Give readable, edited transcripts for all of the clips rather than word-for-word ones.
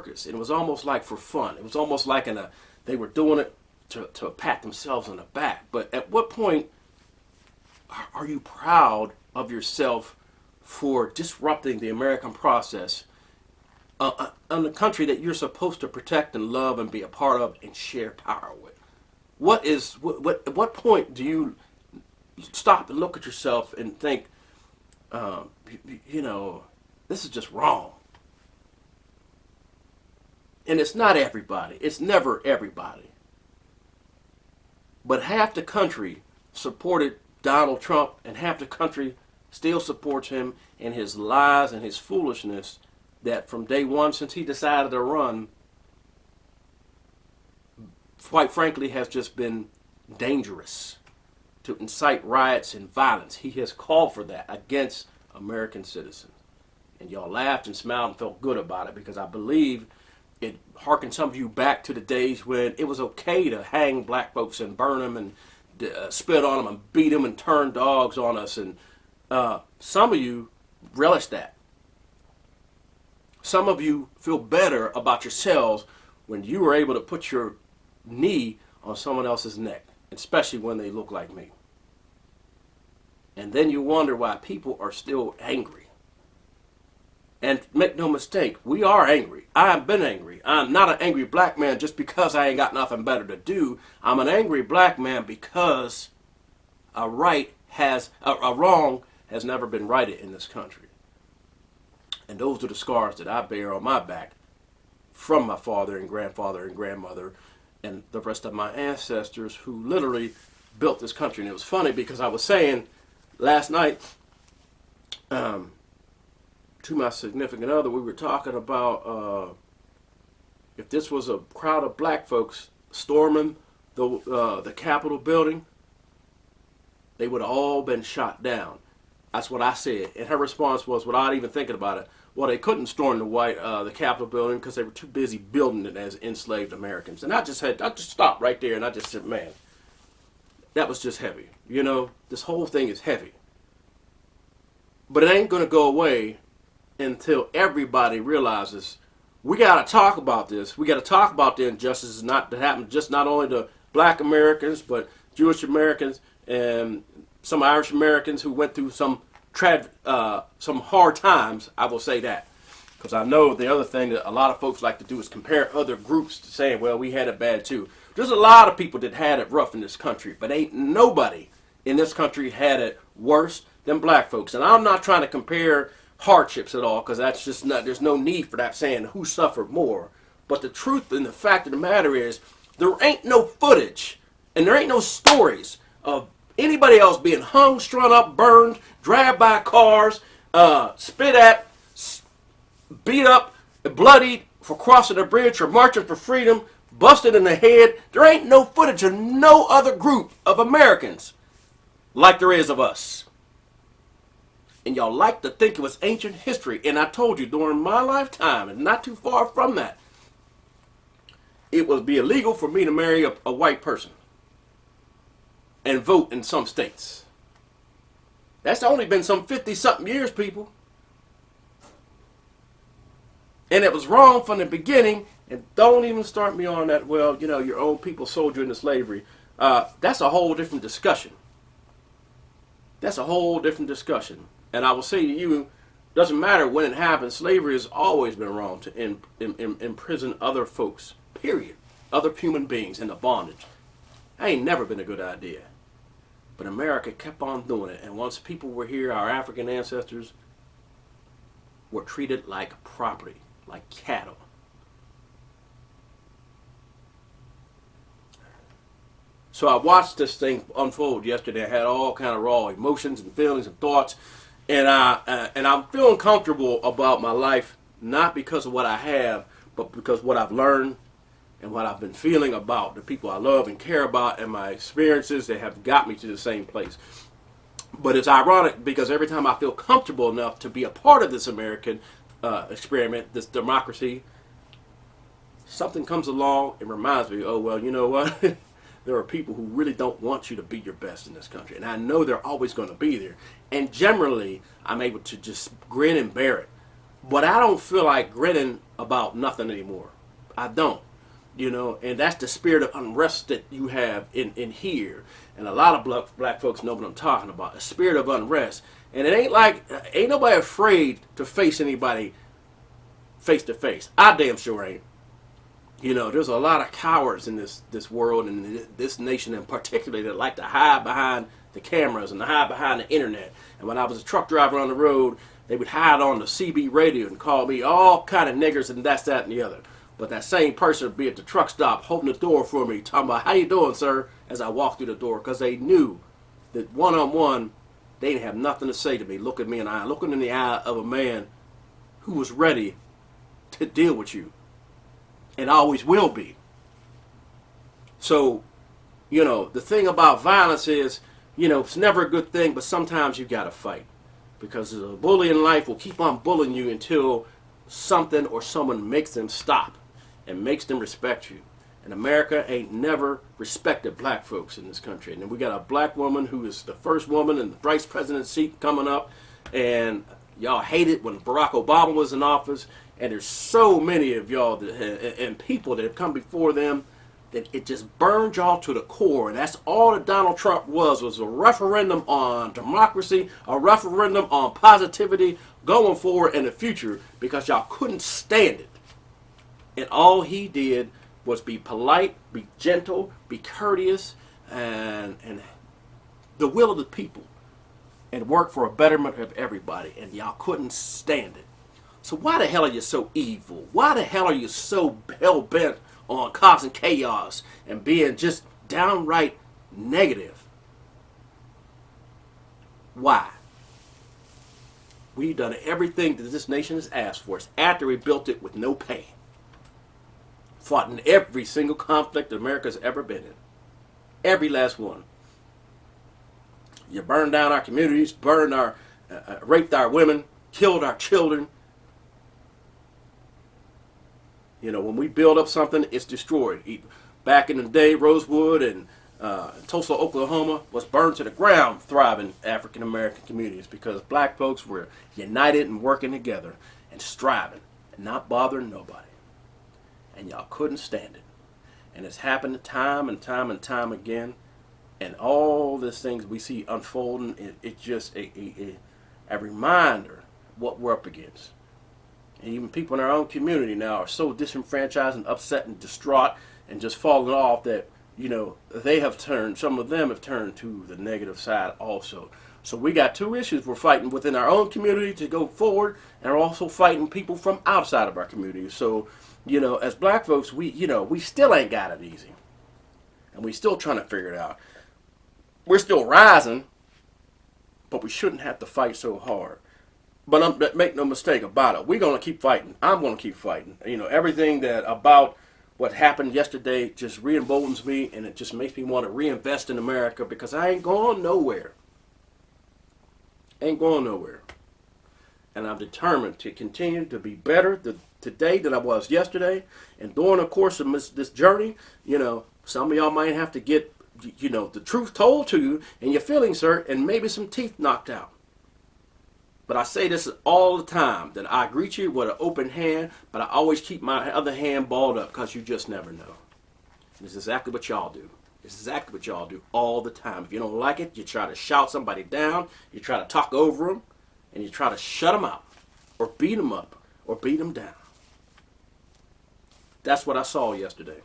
circus. And it was almost like for fun. It was almost like they were doing it to pat themselves on the back. But at what point are you proud of yourself for disrupting the American process on the country that you're supposed to protect and love and be a part of and share power with? At what point do you stop and look at yourself and think, this is just wrong? And it's not everybody. It's never everybody. But half the country supported Donald Trump, and half the country still supports him and his lies and his foolishness that from day one since he decided to run, quite frankly, has just been dangerous to incite riots and violence. He has called for that against American citizens. And y'all laughed and smiled and felt good about it because I believe it harkened some of you back to the days when it was okay to hang black folks and burn them and spit on them and beat them and turn dogs on us. And some of you relish that. Some of you feel better about yourselves when you were able to put your knee on someone else's neck, especially when they look like me. And then you wonder why people are still angry. And make no mistake, we are angry. I've been angry. I'm not an angry black man just because I ain't got nothing better to do. I'm an angry black man because a wrong has never been righted in this country. And those are the scars that I bear on my back from my father and grandmother and the rest of my ancestors who literally built this country. And it was funny because I was saying last night to my significant other, we were talking about if this was a crowd of black folks storming the Capitol building, they would have all been shot down. That's what I said. And her response was, without even thinking about it, well, they couldn't storm the Capitol building because they were too busy building it as enslaved Americans. And I just stopped right there and I just said, man, that was just heavy. This whole thing is heavy. But it ain't going to go away until everybody realizes we got to talk about this. We got to talk about the injustices that happen just not only to black Americans, but Jewish Americans and some Irish Americans who went through some hard times. I will say that. Because I know the other thing that a lot of folks like to do is compare other groups to saying, well, we had it bad too. There's a lot of people that had it rough in this country, but ain't nobody in this country had it worse than black folks. And I'm not trying to compare hardships at all, because that's just not, there's no need for that saying who suffered more. But the truth and the fact of the matter is, there ain't no footage and there ain't no stories of anybody else being hung, strung up, burned, dragged by cars, spit at, beat up, bloodied for crossing a bridge or marching for freedom, busted in the head. There ain't no footage of no other group of Americans like there is of us. And y'all like to think it was ancient history. And I told you, during my lifetime, and not too far from that, it would be illegal for me to marry a white person and vote in some states. That's only been some 50-something years, people. And it was wrong from the beginning. And don't even start me on that, well, your own people sold you into slavery. That's a whole different discussion. That's a whole different discussion. And I will say to you, doesn't matter when it happened, slavery has always been wrong to imprison other folks, period. Other human beings into bondage. That ain't never been a good idea. But America kept on doing it. And once people were here, our African ancestors were treated like property, like cattle. So I watched this thing unfold yesterday. I had all kind of raw emotions and feelings and thoughts. And I'm feeling comfortable about my life, not because of what I have, but because what I've learned and what I've been feeling about the people I love and care about and my experiences that have got me to the same place. But it's ironic because every time I feel comfortable enough to be a part of this American experiment, this democracy, something comes along and reminds me, oh, well, you know what? There are people who really don't want you to be your best in this country. And I know they're always going to be there. And generally, I'm able to just grin and bear it But I don't feel like grinning about nothing anymore. I don't. And that's the spirit of unrest that you have in here. And a lot of black folks know what I'm talking about. A spirit of unrest. And it ain't nobody afraid to face anybody face to face. I damn sure ain't. There's a lot of cowards in this world and this nation in particular that like to hide behind the cameras and to hide behind the internet. And when I was a truck driver on the road, they would hide on the CB radio and call me all kind of niggers and that's, that, and the other. But that same person would be at the truck stop holding the door for me, talking about, how you doing, sir, as I walked through the door, because they knew that one-on-one, they didn't have nothing to say to me, looking me in the eye, looking in the eye of a man who was ready to deal with you. And always will be. So, the thing about violence is, it's never a good thing, but sometimes you got to fight. Because a bully in life will keep on bullying you until something or someone makes them stop and makes them respect you. And America ain't never respected black folks in this country. And then we got a black woman who is the first woman in the vice president seat coming up. And y'all hated when Barack Obama was in office. And there's so many of y'all and people that have come before them that it just burned y'all to the core. And that's all that Donald Trump was a referendum on democracy, a referendum on positivity going forward in the future, because y'all couldn't stand it. And all he did was be polite, be gentle, be courteous, and the will of the people, and work for a betterment of everybody. And y'all couldn't stand it. So why the hell are you so evil? Why the hell are you so hell-bent on causing chaos and being just downright negative? Why? We've done everything that this nation has asked for us after we built it with no pay. Fought in every single conflict that America's ever been in. Every last one. You burned down our communities, raped our women, killed our children. When we build up something, it's destroyed. Back in the day, Rosewood and Tulsa, Oklahoma was burned to the ground, thriving African American communities, because black folks were united and working together and striving and not bothering nobody. And y'all couldn't stand it. And it's happened time and time and time again. And all these things we see unfolding, it's just a reminder what we're up against. And even people in our own community now are so disenfranchised and upset and distraught and just falling off that, some of them have turned to the negative side also. So we got two issues. We're fighting within our own community to go forward, and we're also fighting people from outside of our community. So, as black folks, we still ain't got it easy. And we still trying to figure it out. We're still rising, but we shouldn't have to fight so hard. But make no mistake about it, we're going to keep fighting. I'm going to keep fighting. Everything that about what happened yesterday just re-emboldens me, and it just makes me want to reinvest in America, because I ain't going nowhere. Ain't going nowhere. And I'm determined to continue to be better today than I was yesterday. And during the course of this journey, some of y'all might have to get, the truth told to you, and your feelings hurt, and maybe some teeth knocked out. But I say this all the time, that I greet you with an open hand, but I always keep my other hand balled up, because you just never know. And it's exactly what y'all do. It's exactly what y'all do all the time. If you don't like it, you try to shout somebody down, you try to talk over them, and you try to shut them out, or beat them up, or beat them down. That's what I saw yesterday.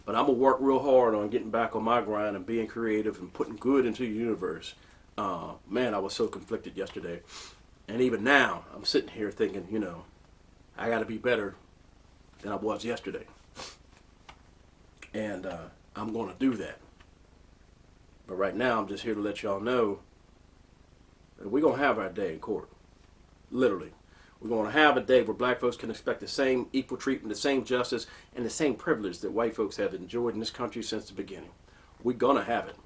But I'm going to work real hard on getting back on my grind and being creative and putting good into the universe. Man, I was so conflicted yesterday. And even now, I'm sitting here thinking, I got to be better than I was yesterday. And I'm going to do that. But right now, I'm just here to let y'all know that we're going to have our day in court. Literally. We're going to have a day where black folks can expect the same equal treatment, the same justice, and the same privilege that white folks have enjoyed in this country since the beginning. We're going to have it.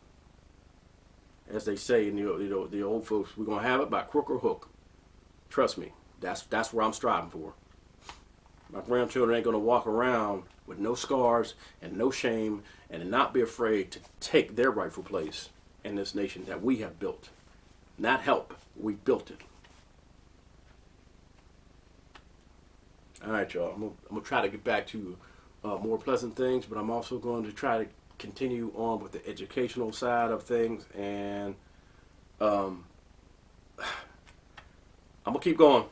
As they say in the old folks, we're going to have it by crook or hook. Trust me, that's where I'm striving for. My grandchildren ain't going to walk around with no scars and no shame and not be afraid to take their rightful place in this nation that we have built. Not help, we built it. All right, y'all. I'm gonna try to get back to more pleasant things, but I'm also going to try to continue on with the educational side of things, and um, I'm gonna keep going.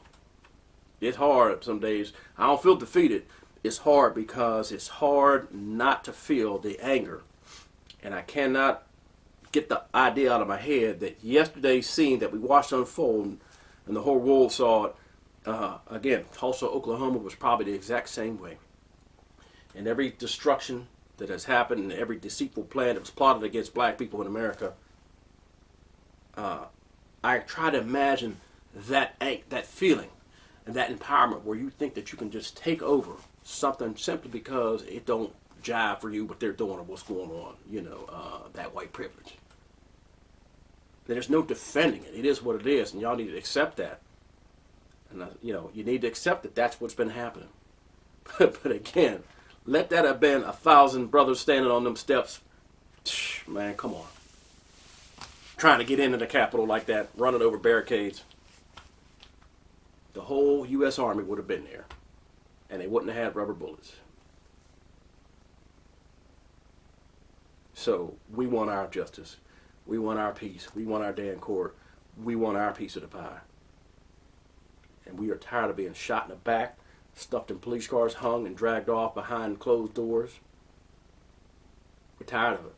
It's hard some days. I don't feel defeated. It's hard because it's hard not to feel the anger, and I cannot get the idea out of my head that yesterday's scene that we watched unfold and the whole world saw it. Again, Tulsa, Oklahoma was probably the exact same way. And every destruction that has happened and every deceitful plan that was plotted against black people in America, I try to imagine that feeling and that empowerment where you think that you can just take over something simply because it don't jive for you what they're doing or what's going on. That white privilege. There's no defending it. It is what it is, and y'all need to accept that. And you need to accept that that's what's been happening. But again, let that have been 1,000 brothers standing on them steps. Man, come on. Trying to get into the Capitol like that, running over barricades. The whole U.S. Army would have been there, and they wouldn't have had rubber bullets. So we want our justice. We want our peace. We want our day in court. We want our piece of the pie. And we are tired of being shot in the back, stuffed in police cars, hung and dragged off behind closed doors. We're tired of it.